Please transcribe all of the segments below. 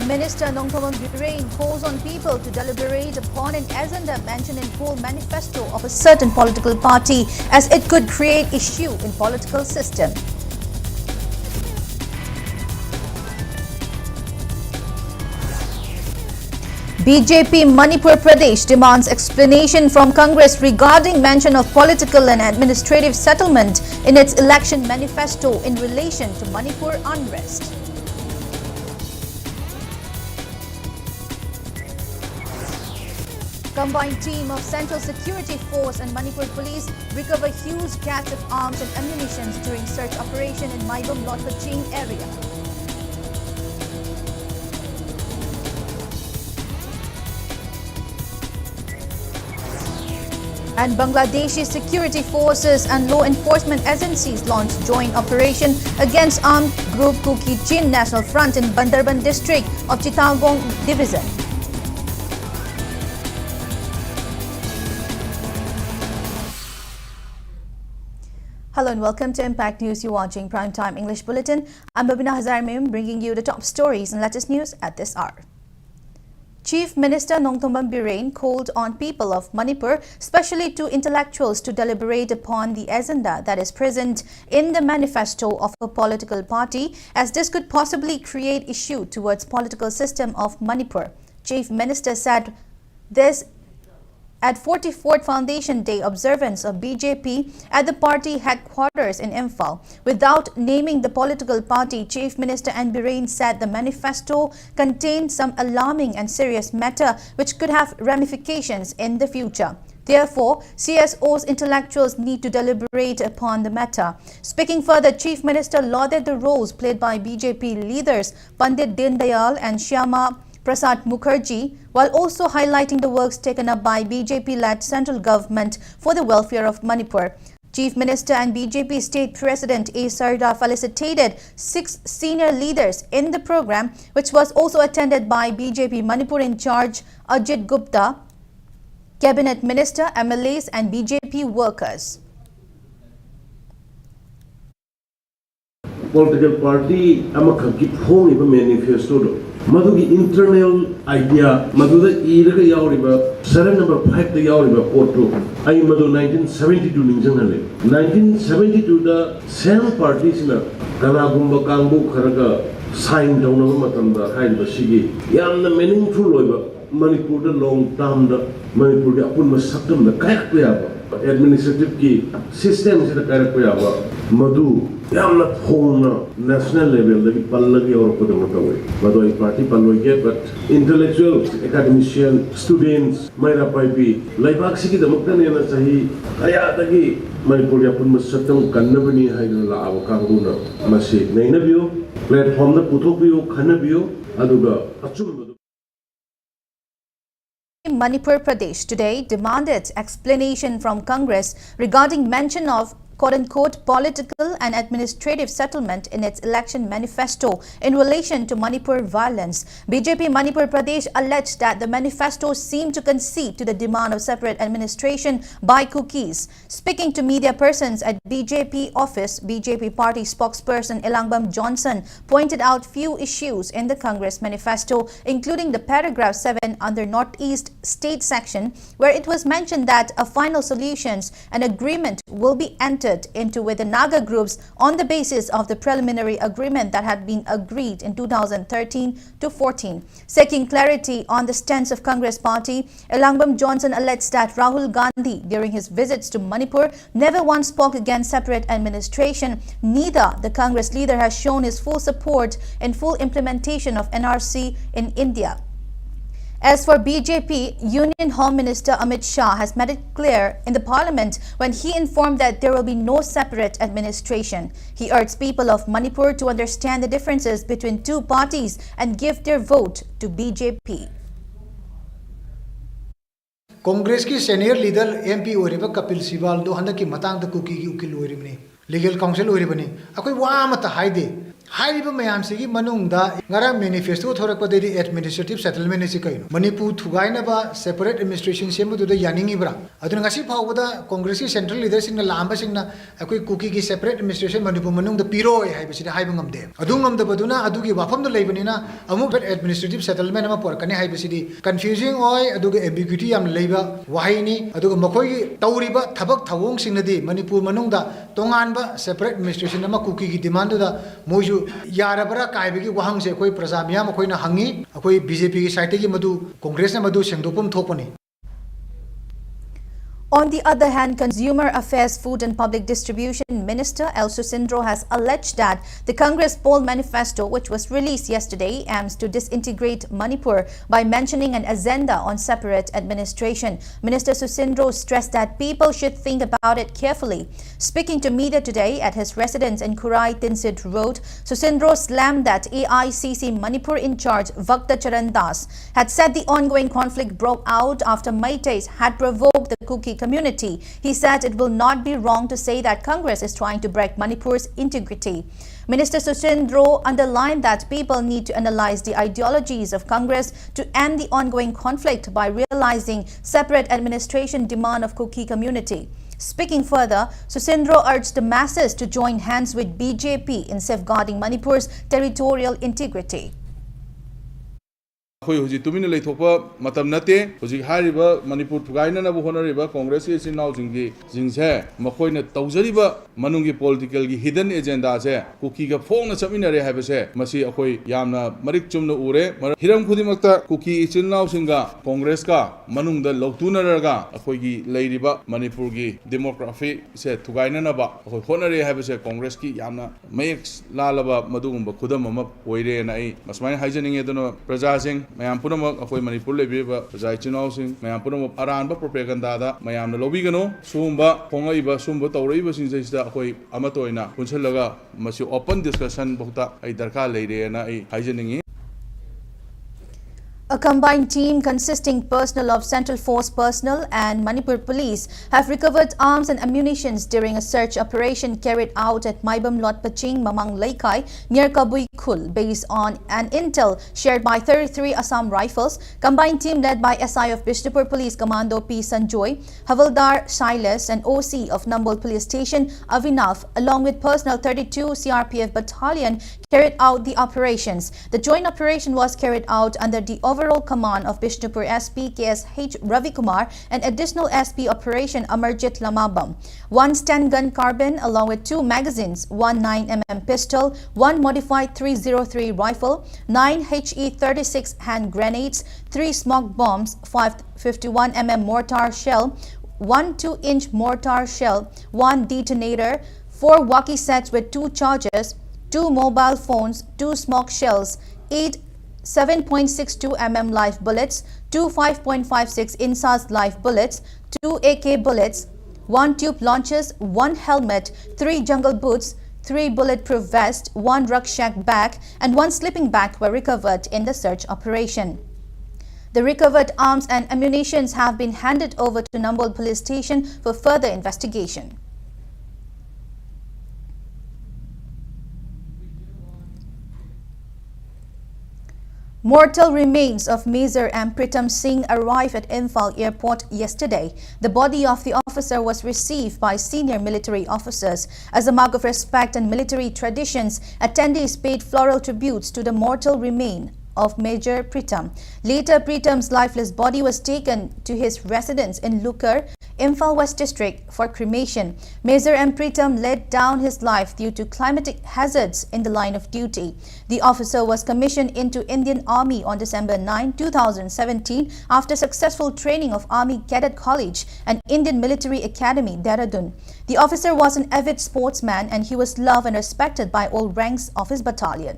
Minister Nongthombam Bireng calls on people to deliberate upon an agenda mentioned in full manifesto of a certain political party as it could create issue in political system. BJP Manipur Pradesh demands explanation from Congress regarding mention of political and administrative settlement in its election manifesto in relation to Manipur unrest. Combined team of Central Security Force and Manipur Police recover huge catch of arms and ammunition during search operation in Maibam Kakching area. And Bangladeshi security forces and law enforcement agencies launched joint operation against armed group Kakching National Front in Bandarban district of Chittagong division. Hello and welcome to Impact News. You're watching Primetime English Bulletin. I'm BABINA HAJARIMAYUM bringing you the top stories and latest news at this hour. Chief Minister Nongthombam Bireng called on people of Manipur, especially to intellectuals, to deliberate upon the agenda that is present in the manifesto of a political party, as this could possibly create issue towards political system of Manipur. Chief Minister said this at 44th Foundation Day observance of BJP at the party headquarters in Imphal. Without naming the political party, Chief Minister N. Bireng said the manifesto contained some alarming and serious matter which could have ramifications in the future. Therefore, CSO's intellectuals need to deliberate upon the matter. Speaking further, Chief Minister lauded the roles played by BJP leaders Pandit Dindayal and Shyama Prasad Mukherjee, while also highlighting the works taken up by BJP-led central government for the welfare of Manipur. Chief Minister and BJP State President A. Sardar felicitated 6 senior leaders in the program, which was also attended by BJP Manipur in charge Ajit Gupta, Cabinet Minister, MLAs and BJP workers. Political party amakaki phone iba manifesto do madugi internal idea maduda iraga yauriba serial number 5 da yauriba photo ai madu 1972 ninjanale 1972 da same parties na kana gumba kangbu kharaga sign down na matamda haiba sigi yamna meaningful loiba Manipur da long term da Manipur da apun masakdam da kayak payaba administrative ki system se da kayak payaba madu yamna phone national level da pallagi aur kodam ka hoy madu ai party palloige but intellectuals academician students maira paipi laibak sigi da makta ne na sahi aya dagi Manipur da apun masakdam kannabani haina la aw kanguna masi naina bio platform da puthok bio khana bio aduga achum Manipur Pradesh today demanded explanation from Congress regarding mention of quote-unquote political and administrative settlement in its election manifesto in relation to Manipur violence. BJP Manipur Pradesh alleged that the manifesto seemed to concede to the demand of separate administration by cookies. Speaking to media persons at BJP office, BJP party spokesperson Elangbam Johnson pointed out few issues in the Congress manifesto, including the paragraph 7 under Northeast State section, where it was mentioned that a final solutions and agreement will be entered into with the Naga groups on the basis of the preliminary agreement that had been agreed in 2013 to 14. Seeking clarity on the stance of Congress party, Elangbam Johnson alleged that Rahul Gandhi, during his visits to Manipur, never once spoke against separate administration. Neither the Congress leader has shown his full support in full implementation of NRC in India. As for BJP, Union Home Minister Amit Shah has made it clear in the parliament when he informed that there will be no separate administration. He urged people of Manipur to understand the differences between two parties and give their vote to BJP. Congress ki senior leader MP oriba Kapil Sibal do handa ki matang da kuki ki ukil oribni legal council oribani akoi wa mata haide हाइरिबा मयाम सिगी मनुंगदा ngara manifesto thorakpa de administrative settlement is kaino manipur thugainaba separate administration semu da yaningi bra aduna ngasi phawda congress ki central leader singna lamba singna akoi kuki ki separate administration manipur manung da piro haibasida haibang ngamde adu ngamda baduna adu gi wafam da leibanina amuk administrative settlement ama porkani haibasidi confusing oi adu gi ambiguity yam leiba wahaini adu makoi tawriba thabak thawong singna di manipur manung da tonganba separate administration ama kuki ki demand da moju yarabara kaibagi wahang se koi praja miyam koi na hangi koi BJP ki side ki madu congress na madu sengdopum thopani. On the other hand, Consumer Affairs, Food and Public Distribution Minister El Susindro has alleged that the Congress poll manifesto, which was released yesterday, aims to disintegrate Manipur by mentioning an agenda on separate administration. Minister Susindro stressed that people should think about it carefully. Speaking to media today at his residence in Kurai Tinsit Road, Susindro slammed that AICC Manipur in charge Vakta Charan Das had said the ongoing conflict broke out after Meiteis had provoked the Kuki community. He said it will not be wrong to say that Congress is trying to break Manipur's integrity. Minister Susindro underlined that people need to analyze the ideologies of Congress to end the ongoing conflict by realizing separate administration demand of Kuki community. Speaking further, Susindro urged the masses to join hands with BJP in safeguarding Manipur's territorial integrity. Huji tumina leithopa matam nate huji hariba Manipur thugaina na honoriba Congress ki sinau jingi jingse makoina tawjariba manungi political gi hidden agenda se kuki ga phong na chamina re habese masi akoi yamna marik chumna ure hiram khudimakta kuki sinau singa Congress ka manungda lotuna raga akoi gi leiriba Manipur gi demography se thugaina na ba akoi honore habese Congress ki yamna max lalaba madugumba khudam ama oire na ai masmai haijaninge dono praja sing mayam punamak akoi Manipur lebiba jai chinau sing mayam punamak aranba propaganda da mayam na lobi gano sumba khongaiba sumba tawreiba sing jaista akoi amatoina punchalaga masi open discussion bokta ai darka leire na ai haijaningi. A combined team consisting personnel of Central Force personnel and Manipur Police have recovered arms and ammunition during a search operation carried out at Maibam Lot Paching, Mamang Laikai near Kabui Khul. Based on an intel shared by 33 Assam Rifles, combined team led by SI of Bishnupur Police Commando P. Sanjoy, Havaldar Shailes and OC of Nambol Police Station Avinav along with personnel 32 CRPF Battalion carried out the operations. The joint operation was carried out under the overall command of Bishnupur SP KSH Ravi Kumar and additional SP Operation Amarjit Lamabam. One 10-gun carbine along with 2 magazines, 1 9mm pistol, 1 modified 303 rifle, 9 HE-36 hand grenades, 3 smoke bombs, 5 51mm mortar shell, 1 2-inch mortar shell, 1 detonator, 4 walkie sets with 2 charges, 2 mobile phones, 2 smoke shells, 8 7.62 mm live bullets, 2 5.56 INSAS live bullets, 2 AK bullets, 1 tube launchers, 1 helmet, 3 jungle boots, 3 bulletproof vests, 1 rucksack bag and 1 sleeping bag were recovered in the search operation. The recovered arms and ammunition have been handed over to Nambol Police Station for further investigation. Mortal remains of Major M. Pritam Singh arrived at Imphal Airport yesterday. The body of the officer was received by senior military officers. As a mark of respect and military traditions, attendees paid floral tributes to the mortal remain of Major Pritam. Later, Pritam's lifeless body was taken to his residence in Lukar, Imphal West District for cremation. Major M. Pritam laid down his life due to climatic hazards in the line of duty. The officer was commissioned into Indian Army on December 9, 2017 after successful training of Army Cadet College and Indian Military Academy, Dehradun. The officer was an avid sportsman and he was loved and respected by all ranks of his battalion.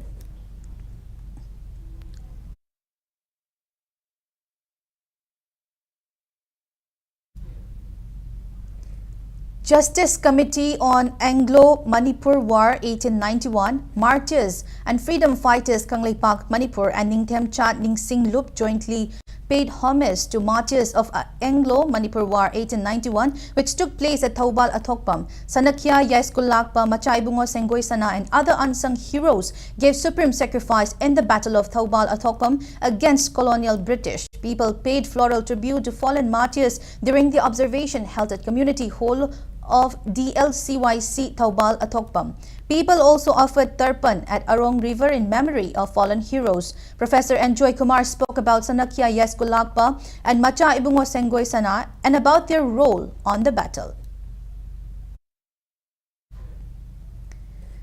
Justice Committee on Anglo-Manipur War 1891, Martyrs and Freedom Fighters Kangleipak Manipur and Ningthem Chat Ningsing Lup jointly paid homage to martyrs of Anglo-Manipur War 1891, which took place at Thaubal Athokpam. Sanakya Yaiskulakpa, Machaibungo Sengoi Sana and other unsung heroes gave supreme sacrifice in the Battle of Thaubal Athokpam against colonial British. People paid floral tribute to fallen martyrs during the observation held at Community Hall of DLCYC Thaubal Athokpam. People also offered tarpan at Arong River in memory of fallen heroes. Professor Enjoy Kumar spoke about Sanakya Yaiskulakpa and Macha Ibungo Sengoi Sana and about their role on the battle.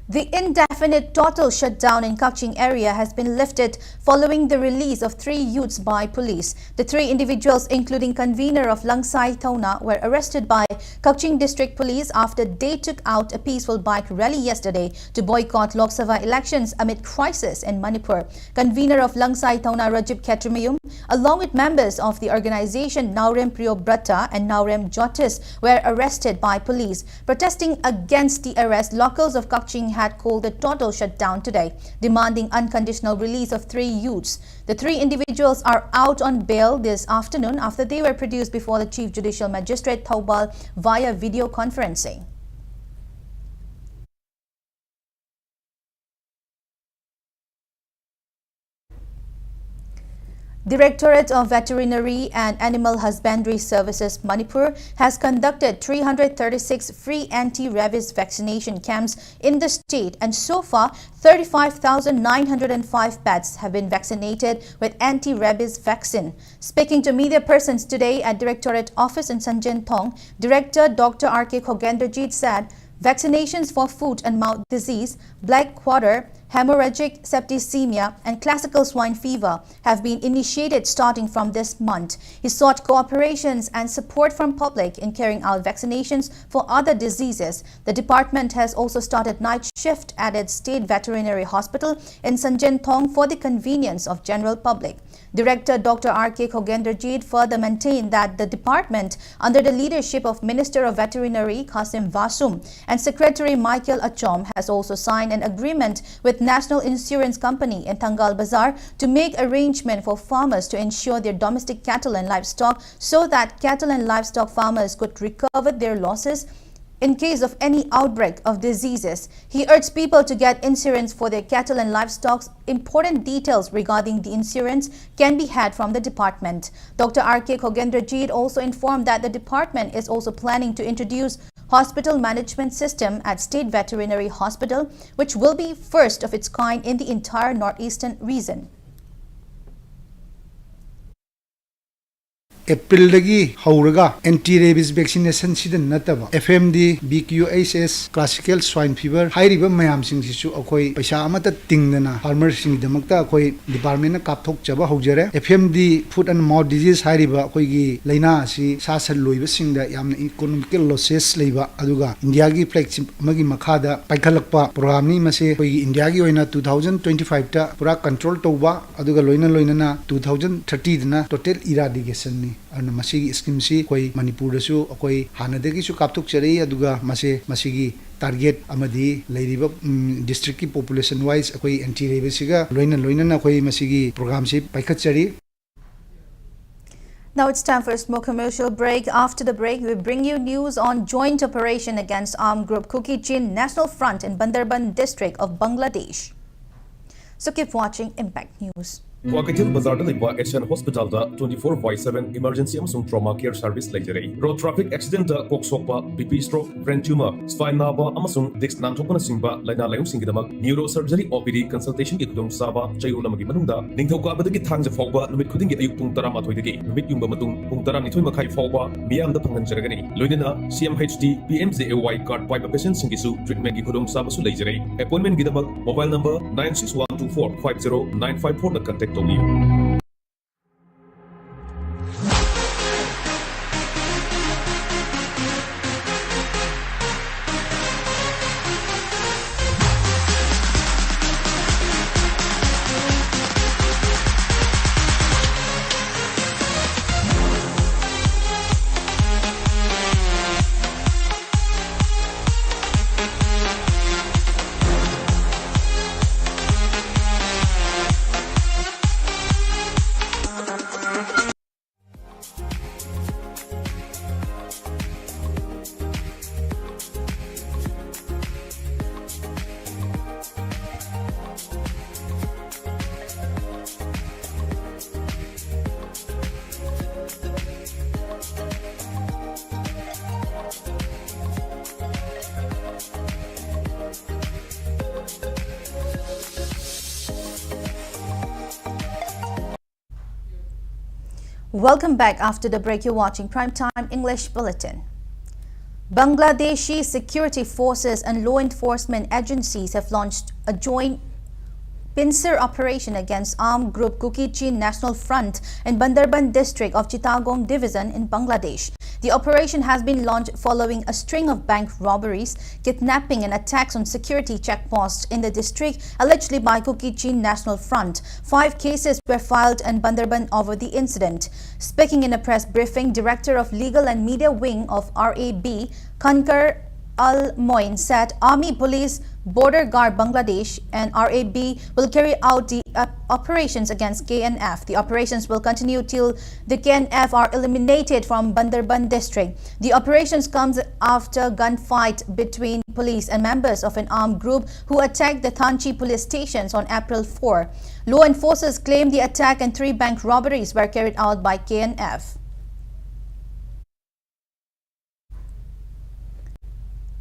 The indefinite total shutdown in Kakching area has been lifted following the release of 3 youths by police. The 3 individuals, including convener of Langsai Thauna, were arrested by Kakching District Police after they took out a peaceful bike rally yesterday to boycott Lok Sabha elections amid crisis in Manipur. Convener of Langsai Thauna, HAJARIMAYUM, along with members of the organization Naurem Priyobrata and Naurem Jotis, were arrested by police. Protesting against the arrest, locals of Kakching had called a total shutdown today, demanding unconditional release of 3 youths. The 3 individuals are out on bail this afternoon after they were produced before the Chief Judicial Magistrate Thaubal via video conferencing. Directorate of Veterinary and Animal Husbandry Services Manipur has conducted 336 free anti-rabies vaccination camps in the state, and so far 35,905 pets have been vaccinated with anti-rabies vaccine. Speaking to media persons today at Directorate Office in Sanjen Thong, Director Dr. R.K. Khogendrajit said vaccinations for foot and mouth disease, black quarter, hemorrhagic septicemia and classical swine fever have been initiated starting from this month. He sought cooperations and support from public in carrying out vaccinations for other diseases. The department has also started night shift at its state veterinary hospital in Sanjen Thong for the convenience of general public. Director Dr. R.K. Khogendrajit further maintained that the department, under the leadership of Minister of Veterinary Kasim Vasum and Secretary Michael Achom, has also signed an agreement with National Insurance Company in Thangal Bazaar to make arrangement for farmers to insure their domestic cattle and livestock so that cattle and livestock farmers could recover their losses in case of any outbreak of diseases. He urged people to get insurance for their cattle and livestock. Important details regarding the insurance can be had from the department. Dr. R.K. Khogendrajit also informed that the department is also planning to introduce hospital management system at State Veterinary Hospital, which will be first of its kind in the entire northeastern region. April dagi hauraga anti-rabies vaccination sidan nataba FMD BQHS classical swine fever hairiba mayam sing sisu akoi paisa amata tingdana farmer sing damakta akoi department na kapthok chaba haujare. FMD foot and mouth disease hairiba akoi gi laina asi sasal loiba singda yamna economical losses leiba aduga India gi flagship magi makhada paikhalakpa program ni mase akoi gi India gi oina 2025 ta pura control toba aduga loina 2030 dana total eradication ni and masigi scheme si koi Manipur da su koi hanadagi su kaptuk chari aduga masigi target amadi leiriba district ki population wise koi anti rabies ga loina na koi masigi program si paikhat chari. Now it's time for a small commercial break. After the break, we bring you news on joint operation against armed group Kakching National Front in Bandarban district of Bangladesh. So keep watching Impact News. Kakching Bazaar Lipa Asian Hospital 24/7 emergency and trauma care service later. Road traffic accident Koksokpa, BP stroke, brain tumor, spine naba, Amazon, Dix Nantokana Simba, Lina Layum Singidamak, neurosurgery, OPD consultation Ikudum Saba, Chayuna Magimanunda, Nintoka Badaki Tangs of Fogba, Lumit Kuding Puntarama Toyaki, Lumit Yumbatum, Puntarani Tumakai Fogba, Miam the Pangan Jaragani, Ludina, CMHD, PMZAY card pipe patient Singisu, treatment Ikudum Saba Sulajare, appointment Gidamak, mobile number 9612450 the contact of you. Welcome back. After the break, you're watching Primetime English Bulletin. Bangladeshi security forces and law enforcement agencies have launched a joint pincer operation against armed group Kakching National Front in Bandarban district of Chittagong division in Bangladesh. The operation has been launched following a string of bank robberies, kidnapping and attacks on security checkposts in the district allegedly by Kakching National Front. 5 cases were filed in Bandarban over the incident. Speaking in a press briefing, Director of Legal and Media Wing of RAB, Kankar Al-Moin, said Army, Police, Border Guard Bangladesh and RAB will carry out the operations against KNF. The operations will continue till the KNF are eliminated from Bandarban district. The operations comes after gunfight between police and members of an armed group who attacked the Thanchi police stations on April 4. Law enforcers claim the attack and 3 bank robberies were carried out by KNF.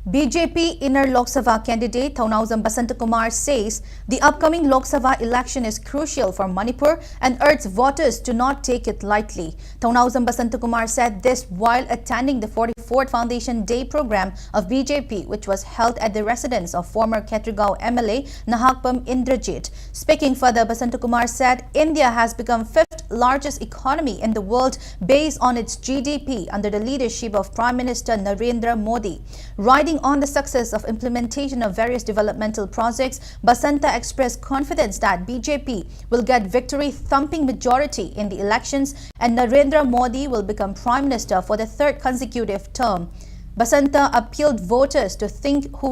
BJP inner Lok Sabha candidate Thaunawjam Basantakumar says the upcoming Lok Sabha election is crucial for Manipur and urged voters to not take it lightly. Thaunawjam Basantakumar said this while attending the 44th Foundation Day program of BJP, which was held at the residence of former Khetragaon MLA Nahakpam Indrajit. Speaking further, Basantakumar said India has become 5th largest economy in the world based on its GDP under the leadership of Prime Minister Narendra Modi. Riding on the success of implementation of various developmental projects, Basanta expressed confidence that BJP will get victory thumping majority in the elections and Narendra Modi will become Prime Minister for the 3rd consecutive term. Basanta appealed voters to think who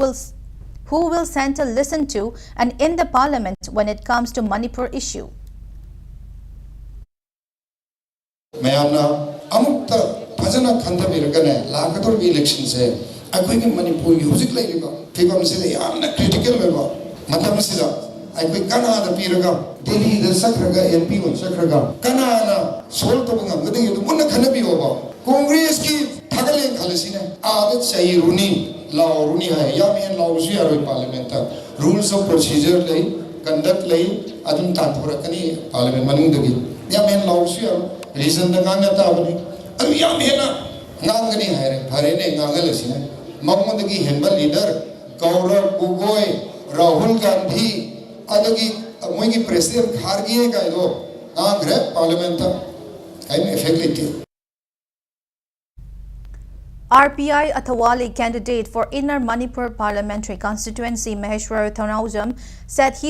will Centre listen to and in the parliament when it comes to Manipur issue. Mayamna amukta phajana khandabiragane lagator election se अखोई मणिपुर की हुजिक लाइबा फिबम से यामना critical लेबा मतलब सिदा अखोई कना द पीरगा दिल्ली द सकरगा एमपी वन सकरगा कना ना सोल तो बंगा गदे तो मुन खनबी होबा कांग्रेस की थगले खलसिने आदत सही रुनी लाओ रुनी है या मेन लाओ सु यारो पार्लियामेंट रूल्स ऑफ प्रोसीजर ले कंडक्ट ले अदुम ताथोरकनी पार्लियामेंट मनिंगदगी या मेन लाओ सु यारो रीजन द गांगा ताबनी अदु या मेना ngang ni hai phare ne ngangal asine mamond ki hembal leader Gaurav Gogoi Rahul Gandhi adagi moi ki president khargi hai kai do ngre parliament ta kai me effect RPI Athawale candidate for Inner Manipur Parliamentary Constituency Maheshwar Thaunawjam said he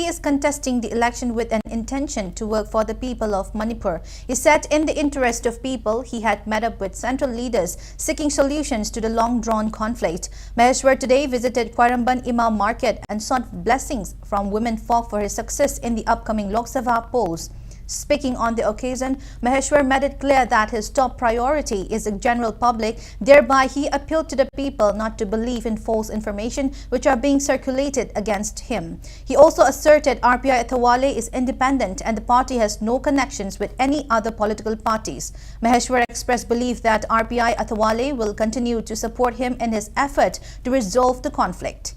is contesting the election with an intention to work for the people of Manipur. He said in the interest of people, he had met up with central leaders seeking solutions to the long-drawn conflict. Maheshwar today visited Kwaramban Imam Market and sought blessings from women folk for his success in the upcoming Lok Sabha polls. Speaking on the occasion, Maheshwar made it clear that his top priority is the general public. Thereby, he appealed to the people not to believe in false information which are being circulated against him. He also asserted RPI Athawale is independent and the party has no connections with any other political parties. Maheshwar expressed belief that RPI Athawale will continue to support him in his effort to resolve the conflict.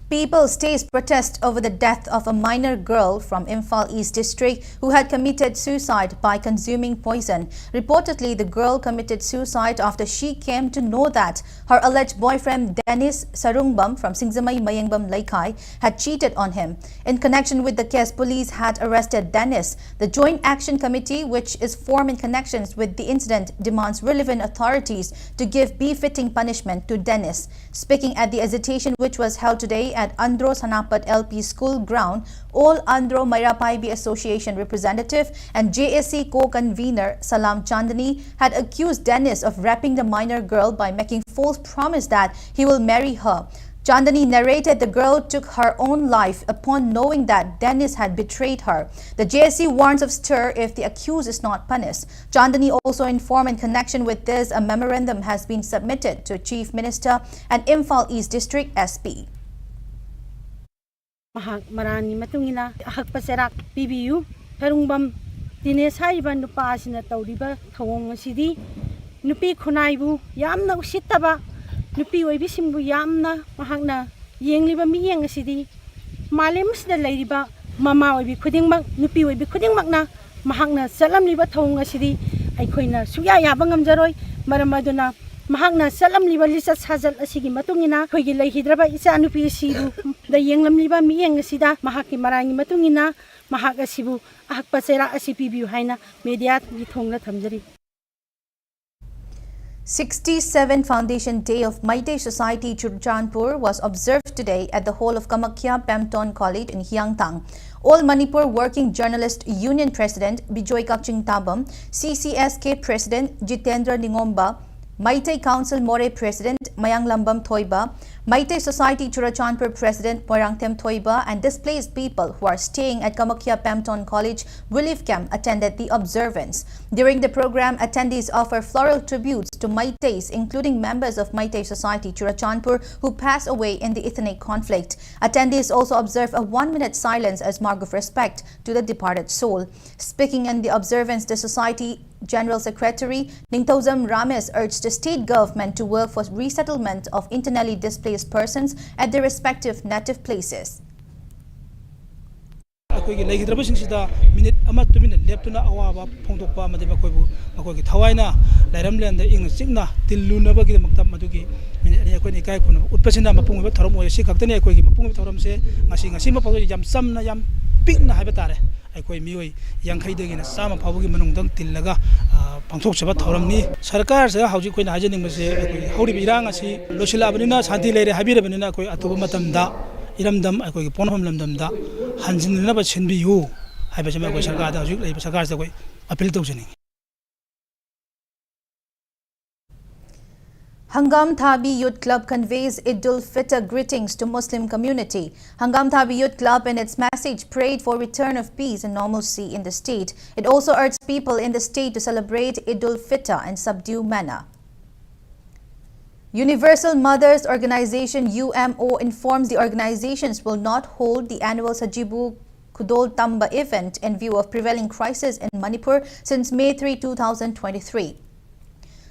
People staged protest over the death of a minor girl from Imphal East District who had committed suicide by consuming poison. Reportedly, the girl committed suicide after she came to know that her alleged boyfriend Dennis Sarungbam from Singzamai Mayangbam Laikai had cheated on him. In connection with the case, police had arrested Dennis. The Joint Action Committee, which is formed in connections with the incident, demands relevant authorities to give befitting punishment to Dennis. Speaking at the agitation which was held today at Andhro Sanapat LP School ground, all Andhro Mairapaibi Association representative and JSC co-convener Salam Chandani had accused Dennis of raping the minor girl by making false promise that he will marry her. Chandani narrated the girl took her own life upon knowing that Dennis had betrayed her. The JSC warns of stir if the accused is not punished. Chandani also informed in connection with this a memorandum has been submitted to Chief Minister and Imphal East District SP. Marani matungina ahakpa serak PBU Sarungbam Dinesh haiba nupa asina tawriba thawong asidi nupi khunaibu yamna usittaba nupi oibisimbu yamna mahakna yengliba miyeng asidi malem sida leiriba mama oibi khudingmak nupi oibi khudingmakna mahakna salamliba thong asidi aikhoina suya yaba ngamjaroi maram aduna mahakna salamliba lisa sajal asigi matungina khoigi leihidraba isa nupi sibu da yenglamliba miyeng asida mahaki marangi matungina mahak asibu ahakpa sera asipibiu haina media gi thongna thamjari 67th Foundation Day of Meitei Society Churachandpur was observed today at the hall of Kamakhya Pemton College in Hyangtang. All Manipur Working Journalist Union President Bijoy Kakching Tabam, CCSK President Jitendra Ningomba, Meitei Council More President Mayang Lambam Thoiba, Meitei Society Churachandpur President Moirangthem Thoiba and displaced people who are staying at Kamakhya Pemton College relief camp attended the observance. During the program, attendees offer floral tributes to Meiteis, including members of Meitei Society Churachandpur who passed away in the ethnic conflict. Attendees also observe a 1-minute silence as mark of respect to the departed soul. Speaking in the observance, the Society General Secretary Ningthozam Rames urged the state government to work for resettlement of internally displaced persons at their respective native places. ꯑꯩꯈꯣꯏꯒꯤ ꯂꯩꯈꯤꯗ꯭ꯔꯕꯁꯤꯡꯁꯤꯗ minute ꯑꯃ ꯇꯨꯃꯤꯟꯅ ꯂꯦꯞꯇꯨꯅ ꯑꯋꯥꯕ ꯐꯣꯡꯗꯣꯛꯄ ꯑꯃꯗꯤ ꯃꯈꯣꯏꯒꯤ ꯊꯋꯥꯏꯅ ꯂꯩꯔꯝꯂꯦꯟꯗ ꯏꯪꯅ ꯆꯤꯛꯅ ꯇꯤꯜꯂꯨꯅꯕꯒꯤꯗꯃꯛꯇ ꯃꯗꯨꯒꯤ ꯃꯤꯅꯤꯠ ꯑꯅꯤ ꯑꯩꯈꯣꯏꯅ ꯏꯀꯥꯏ ꯈꯨꯝꯅꯕ ꯎꯠꯄꯁꯤꯅ ꯃꯄꯨꯡ ꯑꯣꯏꯕ ꯊꯧꯔꯝ ꯑꯣꯏ ꯁꯤ ꯈꯛꯇꯅꯤ ꯑꯩꯈꯣꯏꯒꯤ ꯃꯄꯨꯡ ꯑꯣꯏꯕ ꯊꯧꯔꯝꯁꯦ ꯉꯁꯤꯃꯛ ꯌꯥꯝ ꯆꯝꯅ ꯌꯥꯝ ꯄꯤꯛꯅ ꯍꯥꯏꯕ ꯇꯥꯔꯦ ꯑꯩꯈꯣꯏ ꯃꯤꯑꯣꯏ 50ꯗꯒꯤꯅ 100 ꯐꯥꯎꯕꯒꯤ ꯃꯅꯨꯡꯗ ꯇꯤꯜꯂꯒ ꯄꯥꯡꯊꯣꯛꯆꯕ ꯊꯧꯔꯝꯅꯤ ꯁꯔꯀꯥꯔꯁꯦ ꯍꯧꯖꯤꯛ ꯑꯩꯈꯣꯏꯅ ꯍꯥꯏꯖꯅꯤꯡꯕꯁꯦ ꯑꯩꯈꯣꯏꯒꯤ ꯍꯧꯔꯤꯕ ꯏꯔꯥꯡ ꯑꯁꯤ ꯂꯣꯏꯁꯤꯜꯂꯛꯑꯕꯅꯤꯅ ꯁꯥꯟꯇꯤ ꯂꯩꯔꯦ ꯍꯥꯏꯕꯤꯔꯕꯅꯤꯅ ꯑꯩꯈꯣꯏ ꯑꯇꯣꯞꯄ ꯃꯇꯝꯗ 이름담 ꯑꯩꯈꯣꯏꯒꯤ ꯄꯣꯟꯐꯝ ꯂꯝꯗꯝꯗ ꯍꯟꯖꯤꯟꯅꯅꯕ ꯁꯤꯟꯕꯤꯌꯨ ꯍꯥꯏꯕꯁꯤ ꯑꯩꯈꯣꯏ ꯁꯔꯀꯥꯔꯗ ꯍꯧꯖꯤꯛ ꯂꯩꯕ ꯁꯔꯀꯥꯔꯁꯤꯗ ꯑꯩꯈꯣꯏ appeal ꯇꯧꯖꯅꯤꯡꯉꯤ Hangam Thabi Youth Club conveys Idul Fitr greetings to Muslim community. Hangam Thabi Youth Club in its message prayed for return of peace and normalcy in the state. It also urged people in the state to celebrate Idul Fitr in subdued manner. Universal Mothers Organization UMO informs the organizations will not hold the annual Sajibu Kudol Tamba event in view of prevailing crisis in Manipur since May 3, 2023.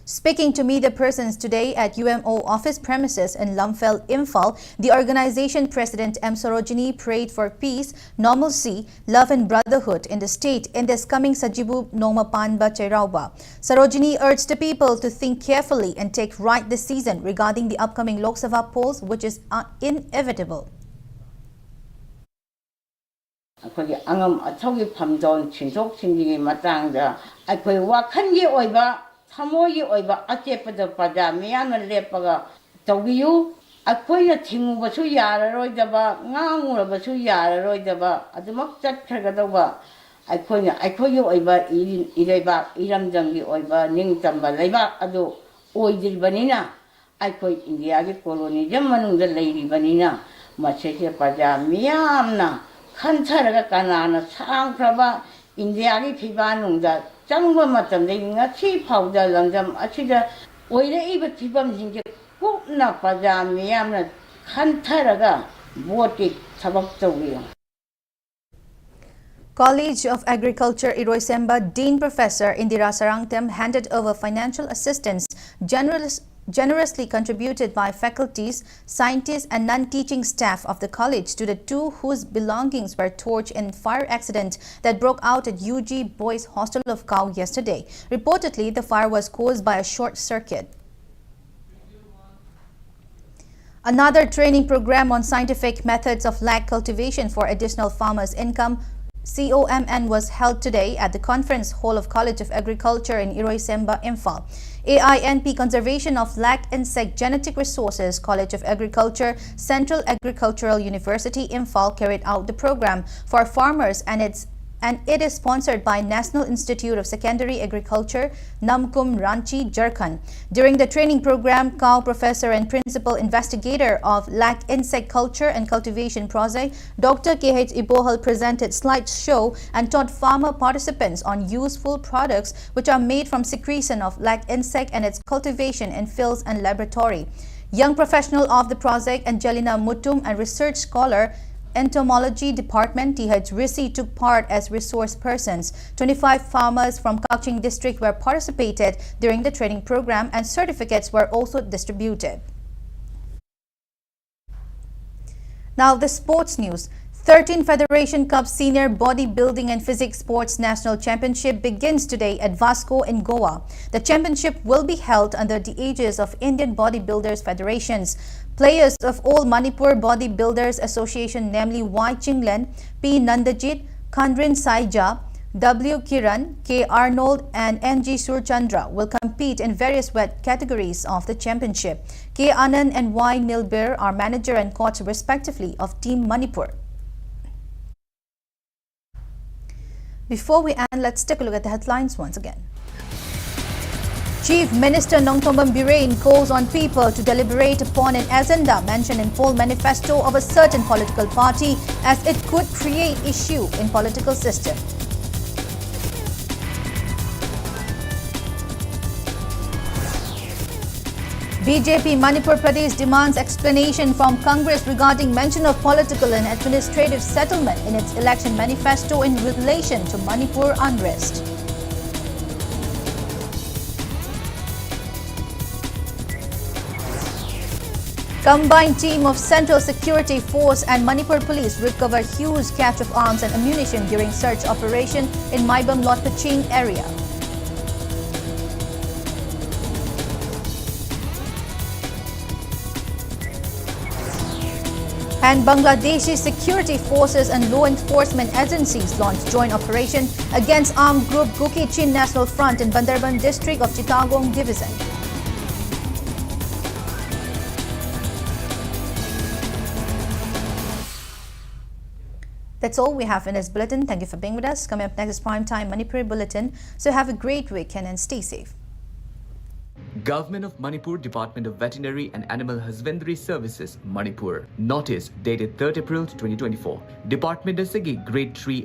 Speaking to media persons today at UMO office premises in Lamphel, Imphal, the organization president M. Sarojini prayed for peace, normalcy, love and brotherhood in the state in this coming Sajibu Nomapanba Cherauba. Sarojini urged the people to think carefully and take right decision regarding the upcoming Lok Sabha polls, which is inevitable. ꯑꯩꯈꯣꯏꯒꯤ ꯑꯉꯝ ꯑꯊꯧꯒꯤ ꯐꯝꯖꯣꯟ ꯁꯤꯟꯊꯣꯛ ꯁꯤꯟꯖꯤꯟꯒꯤ ꯃꯇꯥꯡꯗ ꯑꯩꯈꯣꯏ ꯋꯥꯈꯜꯒꯤ ꯑꯣꯏꯕ ꯊꯃꯣꯏꯒꯤ ꯑꯣꯏꯕ ꯑꯆꯦꯠꯄꯗ ꯄ꯭ꯔꯖꯥ ꯃꯤꯌꯥꯝꯅ ꯂꯦꯞꯄꯒ ꯇꯧꯕꯤꯌꯨ ꯑꯩꯈꯣꯏꯅ ꯊꯤꯡꯉꯨꯕꯁꯨ ꯌꯥꯔꯔꯣꯏꯗꯕ ꯉꯥꯡꯉꯨꯔꯕꯁꯨ ꯌꯥꯔꯔꯣꯏꯗꯕ ꯑꯗꯨꯃꯛ ꯆꯠꯈ꯭ꯔꯒꯗꯧꯕ ꯑꯩꯈꯣꯏꯅ ꯑꯩꯈꯣꯏꯒꯤ ꯑꯣꯏꯕ ꯏꯔꯩꯕꯥꯛ ꯏꯔꯝꯗꯝꯒꯤ ꯑꯣꯏꯕ ꯅꯤꯡꯇꯝꯕ ꯂꯩꯕꯥꯛ ꯑꯗꯨ ꯑꯣꯏꯗ꯭ꯔꯤꯕꯅꯤꯅ ꯑꯩꯈꯣꯏ ꯏꯟꯗꯤꯌꯥꯒꯤ ꯀꯣꯂꯣꯅꯤꯖꯝ ꯃꯅꯨꯡꯗ ꯂꯩꯔꯤꯕꯅꯤꯅ ꯃꯁꯤꯁꯦ ꯄ꯭ꯔꯖꯥ ꯃꯤꯌꯥꯝꯅ ꯈꯟꯊꯔꯒ ꯀꯅꯥꯅ ꯁꯥꯡꯈ꯭ꯔꯕ ꯏꯟꯗꯤꯌꯥꯒꯤ ꯐꯤꯕꯥꯟꯅꯨꯡꯗ ꯆꯪꯕ ꯃꯇꯝꯗꯒꯤ ꯉꯁꯤ ファウダ ꯂꯝꯗꯝ ꯑꯁꯤꯗ ꯑꯣꯏꯔꯛꯏꯕ ꯐꯤꯕꯝꯁꯤꯡꯁꯦ ꯀꯨꯞꯅ ꯄ꯭ꯔꯖꯥ ꯃꯤꯌꯥꯝꯅ ꯈꯟꯊꯔꯒ ꯚꯣꯠꯀꯤ ꯊꯕꯛ ꯇꯧꯕꯤꯌꯨ College of Agriculture Iroisemba Dean Professor Indira Sarangtem handed over financial assistance generously contributed by faculties, scientists and non-teaching staff of the college to the two whose belongings were torched in fire accident that broke out at UG Boys Hostel of Kau yesterday. Reportedly, the fire was caused by a short circuit. Another training program on scientific methods of lag cultivation for additional farmers' income COMN was held today at the Conference Hall of College of Agriculture in Iroisemba, Imphal. AINP Conservation of Lag Insect Genetic Resources College of Agriculture, Central Agricultural University, Imphal carried out the program for farmers and it is sponsored by National Institute of Secondary Agriculture, Namkum Ranchi, Jharkhand. During the training program, Kau Professor and Principal Investigator of Lag Insect Culture and Cultivation Project, Dr. KH Ibohal presented slideshow and taught farmer participants on useful products which are made from secretion of lag insect and its cultivation in fields and laboratory. Young professional of the project, Angelina Mutum, and research scholar Entomology Department TH Risi took part as resource persons. 25 farmers from Kakching district were participated during the training program and certificates were also distributed. Now the sports news. 13th Federation Cup Senior Bodybuilding and Physics Sports National Championship begins today at Vasco in Goa. The championship will be held under the aegis of Indian Bodybuilders Federations. Players of all Manipur Bodybuilders Association, namely Y Chinglen, P Nandajit, Kandrin Saija, W Kiran, K Arnold and NG Surchandra will compete in various weight categories of the championship. K Anand and Y Nilbir are manager and coach respectively of Team Manipur. Before we end, let's take a look at the headlines once again. Chief Minister Nongthombam Birain calls on people to deliberate upon an agenda mentioned in poll manifesto of a certain political party as it could create issue in political system. BJP Manipur Pradesh demands explanation from Congress regarding mention of political and administrative settlement in its election manifesto in relation to Manipur unrest. Combined team of Central Security Force and Manipur Police recover huge cache of arms and ammunition during search operation in Maibam Lot Kakching area. And Bangladeshi security forces and law enforcement agencies launched joint operation against armed group Guki Chin National Front in Bandarban district of Chittagong division. That's all we have in this bulletin. Thank you for being with us. Coming up next is Primetime Manipuri Bulletin. So have a great weekend and stay safe. Government of Manipur, Department of Veterinary and Animal Husbandry Services, Manipur. Notice dated 3rd April 2024. Department Grade 3